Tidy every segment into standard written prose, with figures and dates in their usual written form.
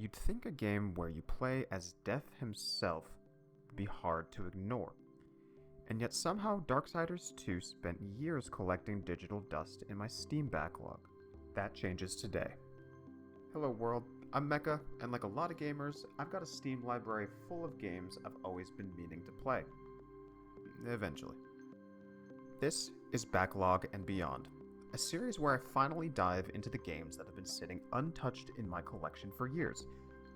You'd think a game where you play as Death himself would be hard to ignore. And yet somehow Darksiders II spent years collecting digital dust in my Steam backlog. That changes today. Hello world, I'm Mecha, and like a lot of gamers, I've got a Steam library full of games I've always been meaning to play. Eventually. This is Backlog and Beyond, a series where I finally dive into the games that have been sitting untouched in my collection for years,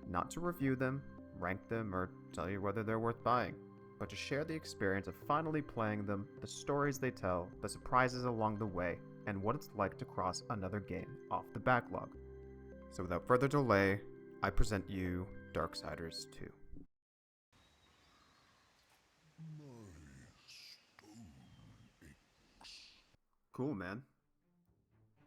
not to review them, rank them, or tell you whether they're worth buying, but to share the experience of finally playing them, the stories they tell, the surprises along the way, and what it's like to cross another game off the backlog. So without further delay, I present you Darksiders II. Cool, man.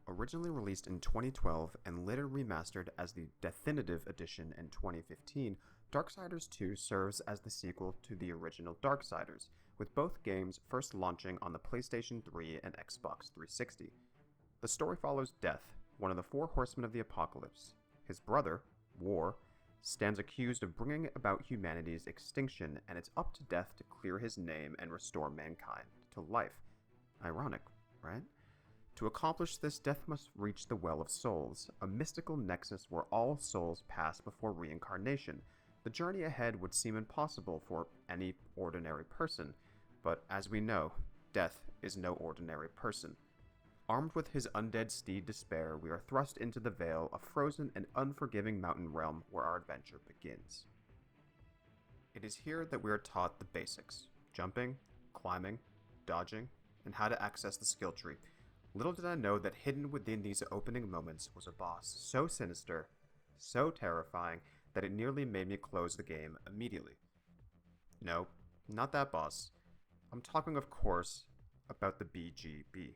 Originally released in 2012 and later remastered as the Deathinitive Edition in 2015, Darksiders II serves as the sequel to the original Darksiders, with both games first launching on the PlayStation 3 and Xbox 360. The story follows Death, one of the four horsemen of the apocalypse. His brother, War, stands accused of bringing about humanity's extinction, and it's up to Death to clear his name and restore mankind to life. Ironic, right? To accomplish this, Death must reach the Well of Souls, a mystical nexus where all souls pass before reincarnation. The journey ahead would seem impossible for any ordinary person, but as we know, Death is no ordinary person. Armed with his undead steed Despair, we are thrust into the Vale, a frozen and unforgiving mountain realm where our adventure begins. It is here that we are taught the basics: jumping, climbing, dodging, and how to access the skill tree. Little did I know that hidden within these opening moments was a boss so sinister, so terrifying, that it nearly made me close the game immediately. No, not that boss. I'm talking, of course, about the BGB.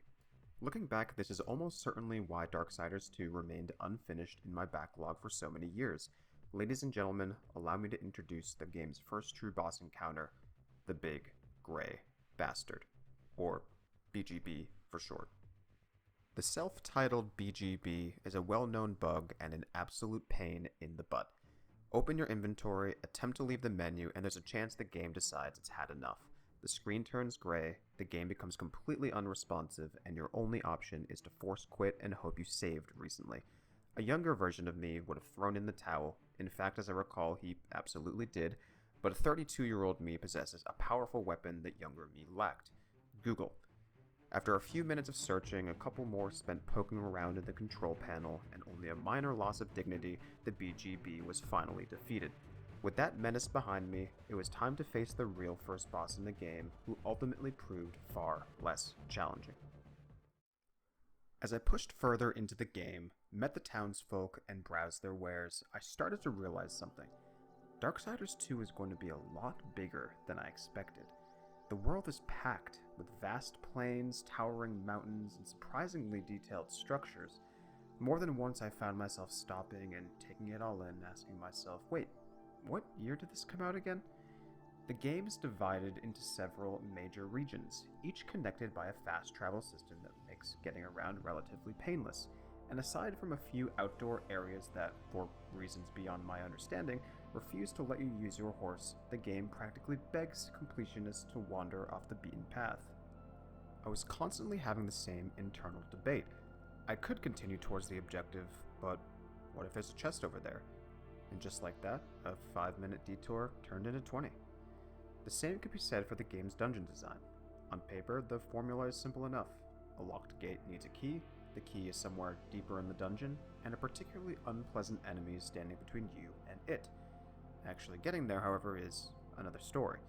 Looking back, this is almost certainly why Darksiders 2 remained unfinished in my backlog for so many years. Ladies and gentlemen, allow me to introduce the game's first true boss encounter, the Big Gray Bastard, or BGB for short. The self-titled BGB is a well-known bug and an absolute pain in the butt. Open your inventory, attempt to leave the menu, and there's a chance the game decides it's had enough. The screen turns gray, the game becomes completely unresponsive, and your only option is to force quit and hope you saved recently. A younger version of me would have thrown in the towel. In fact, as I recall, he absolutely did, but a 32-year-old me possesses a powerful weapon that younger me lacked: Google. After a few minutes of searching, a couple more spent poking around in the control panel, and only a minor loss of dignity, the BGB was finally defeated. With that menace behind me, it was time to face the real first boss in the game, who ultimately proved far less challenging. As I pushed further into the game, met the townsfolk, and browsed their wares, I started to realize something. Darksiders 2 is going to be a lot bigger than I expected. The world is packed with vast plains, towering mountains, and surprisingly detailed structures. More than once I found myself stopping and taking it all in, asking myself, wait, what year did this come out again? The game is divided into several major regions, each connected by a fast travel system that makes getting around relatively painless. And aside from a few outdoor areas that, for reasons beyond my understanding, refuse to let you use your horse, the game practically begs completionists to wander off the beaten path. I was constantly having the same internal debate. I could continue towards the objective, but what if there's a chest over there? And just like that, a 5-minute detour turned into 20. The same could be said for the game's dungeon design. On paper, the formula is simple enough. A locked gate needs a key, the key is somewhere deeper in the dungeon, and a particularly unpleasant enemy is standing between you and it. Actually getting there, however, is another story.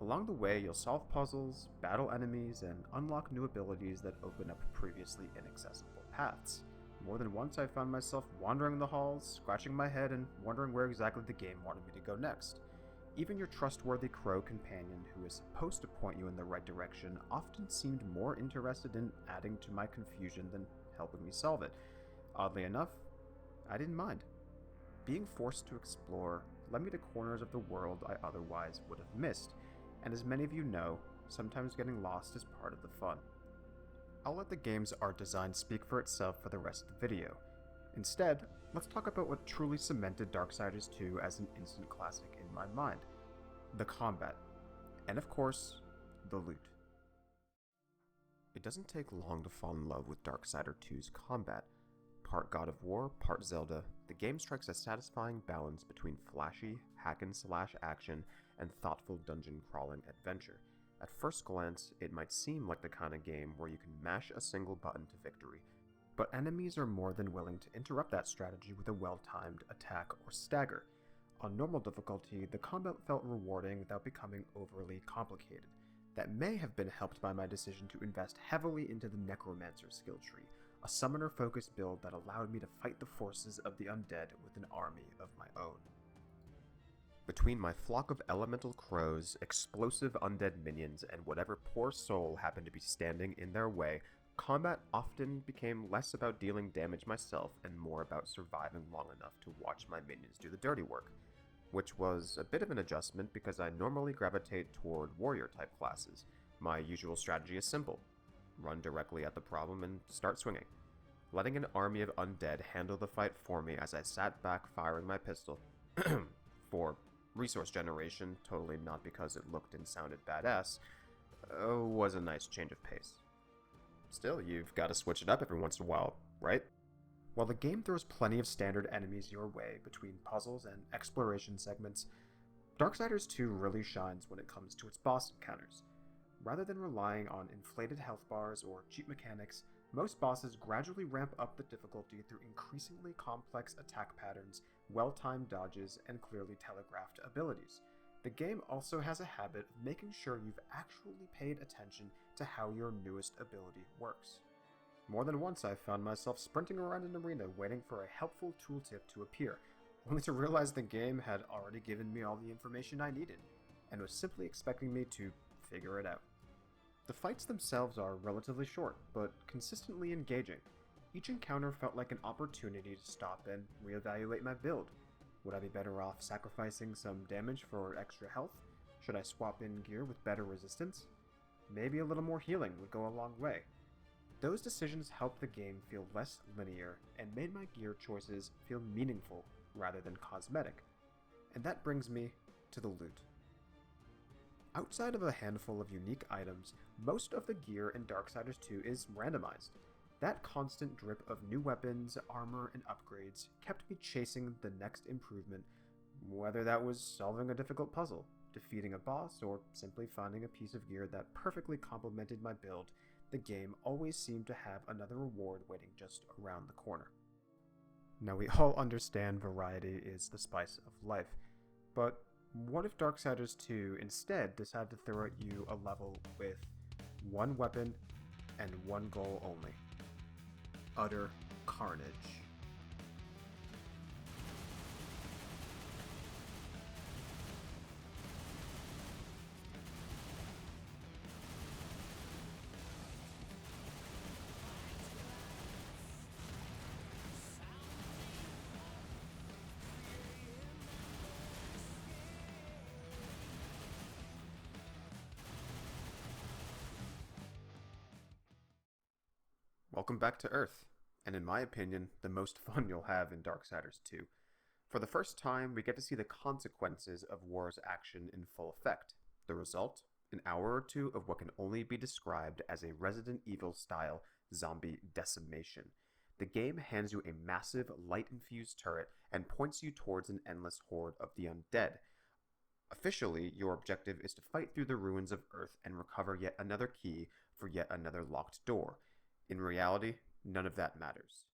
Along the way, you'll solve puzzles, battle enemies, and unlock new abilities that open up previously inaccessible paths. More than once I found myself wandering the halls, scratching my head, and wondering where exactly the game wanted me to go next. Even your trustworthy crow companion, who is supposed to point you in the right direction, often seemed more interested in adding to my confusion than helping me solve it. Oddly enough, I didn't mind. Being forced to explore led me to corners of the world I otherwise would have missed, and as many of you know, sometimes getting lost is part of the fun. I'll let the game's art design speak for itself for the rest of the video. Instead, let's talk about what truly cemented Darksiders II as an instant classic in my mind. The combat. And of course, the loot. It doesn't take long to fall in love with Darksiders 2's combat. Part God of War, part Zelda, the game strikes a satisfying balance between flashy, hack-and-slash action and thoughtful dungeon-crawling adventure. At first glance, it might seem like the kind of game where you can mash a single button to victory, but enemies are more than willing to interrupt that strategy with a well-timed attack or stagger. On normal difficulty, the combat felt rewarding without becoming overly complicated. That may have been helped by my decision to invest heavily into the Necromancer skill tree, a summoner-focused build that allowed me to fight the forces of the undead with an army of my own. Between my flock of elemental crows, explosive undead minions, and whatever poor soul happened to be standing in their way, combat often became less about dealing damage myself and more about surviving long enough to watch my minions do the dirty work, which was a bit of an adjustment because I normally gravitate toward warrior-type classes. My usual strategy is simple: run directly at the problem and start swinging, letting an army of undead handle the fight for me as I sat back firing my pistol for resource generation, totally not because it looked and sounded badass, was a nice change of pace. Still, you've got to switch it up every once in a while, right? While the game throws plenty of standard enemies your way between puzzles and exploration segments, Darksiders 2 really shines when it comes to its boss encounters. Rather than relying on inflated health bars or cheap mechanics, most bosses gradually ramp up the difficulty through increasingly complex attack patterns, well-timed dodges, and clearly telegraphed abilities. The game also has a habit of making sure you've actually paid attention to how your newest ability works. More than once I've found myself sprinting around an arena waiting for a helpful tooltip to appear, only to realize the game had already given me all the information I needed, and was simply expecting me to figure it out. The fights themselves are relatively short, but consistently engaging. Each encounter felt like an opportunity to stop and reevaluate my build. Would I be better off sacrificing some damage for extra health? Should I swap in gear with better resistance? Maybe a little more healing would go a long way. Those decisions helped the game feel less linear and made my gear choices feel meaningful rather than cosmetic. And that brings me to the loot. Outside of a handful of unique items, most of the gear in Darksiders 2 is randomized. That constant drip of new weapons, armor, and upgrades kept me chasing the next improvement, whether that was solving a difficult puzzle, defeating a boss, or simply finding a piece of gear that perfectly complemented my build. The game always seemed to have another reward waiting just around the corner. Now, we all understand variety is the spice of life, but what if Darksiders 2 instead decided to throw at you a level with one weapon and one goal only? Utter carnage. Welcome back to Earth, and in my opinion, the most fun you'll have in Darksiders 2. For the first time, we get to see the consequences of war's action in full effect. The result? An hour or two of what can only be described as a Resident Evil-style zombie decimation. The game hands you a massive, light-infused turret and points you towards an endless horde of the undead. Officially, your objective is to fight through the ruins of Earth and recover yet another key for yet another locked door. In reality, none of that matters.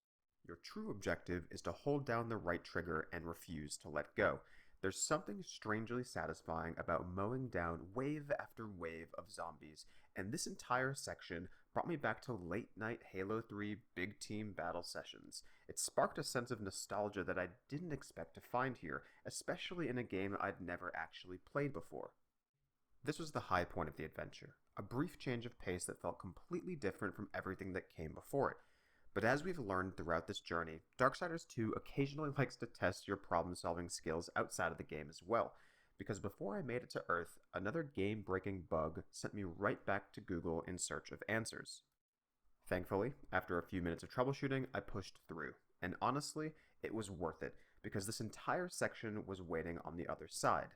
Your true objective is to hold down the right trigger and refuse to let go. There's something strangely satisfying about mowing down wave after wave of zombies, and this entire section brought me back to late-night Halo 3 big team battle sessions. It sparked a sense of nostalgia that I didn't expect to find here, especially in a game I'd never actually played before. This was the high point of the adventure, a brief change of pace that felt completely different from everything that came before it. But as we've learned throughout this journey, Darksiders 2 occasionally likes to test your problem-solving skills outside of the game as well, because before I made it to Earth, another game-breaking bug sent me right back to Google in search of answers. Thankfully, after a few minutes of troubleshooting, I pushed through, and honestly, it was worth it, because this entire section was waiting on the other side.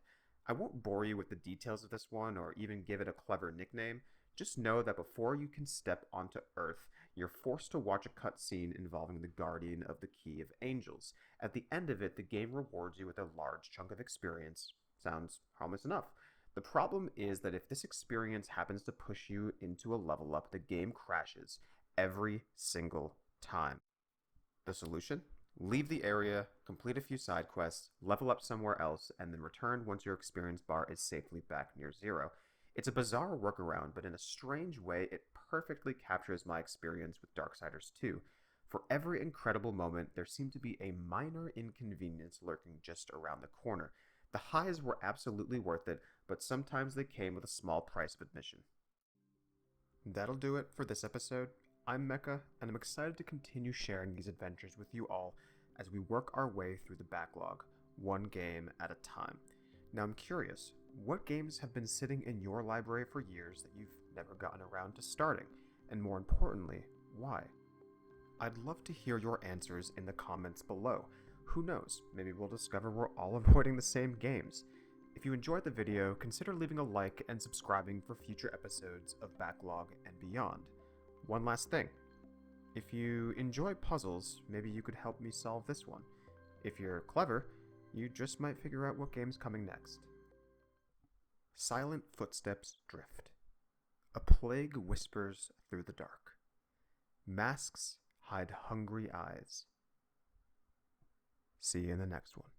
I won't bore you with the details of this one or even give it a clever nickname. Just know that before you can step onto Earth, you're forced to watch a cutscene involving the Guardian of the Key of Angels. At the end of it, the game rewards you with a large chunk of experience. Sounds harmless enough. The problem is that if this experience happens to push you into a level up, the game crashes every single time. The solution? Leave the area, complete a few side quests, level up somewhere else, and then return once your experience bar is safely back near zero. It's a bizarre workaround, but in a strange way, it perfectly captures my experience with Darksiders II. For every incredible moment, there seemed to be a minor inconvenience lurking just around the corner. The highs were absolutely worth it, but sometimes they came with a small price of admission. That'll do it for this episode. I'm Mecca, and I'm excited to continue sharing these adventures with you all as we work our way through the backlog, one game at a time. Now I'm curious, what games have been sitting in your library for years that you've never gotten around to starting? And more importantly, why? I'd love to hear your answers in the comments below. Who knows, maybe we'll discover we're all avoiding the same games. If you enjoyed the video, consider leaving a like and subscribing for future episodes of Backlog and beyond. One last thing. If you enjoy puzzles, maybe you could help me solve this one. If you're clever, you just might figure out what game's coming next. Silent footsteps drift. A plague whispers through the dark. Masks hide hungry eyes. See you in the next one.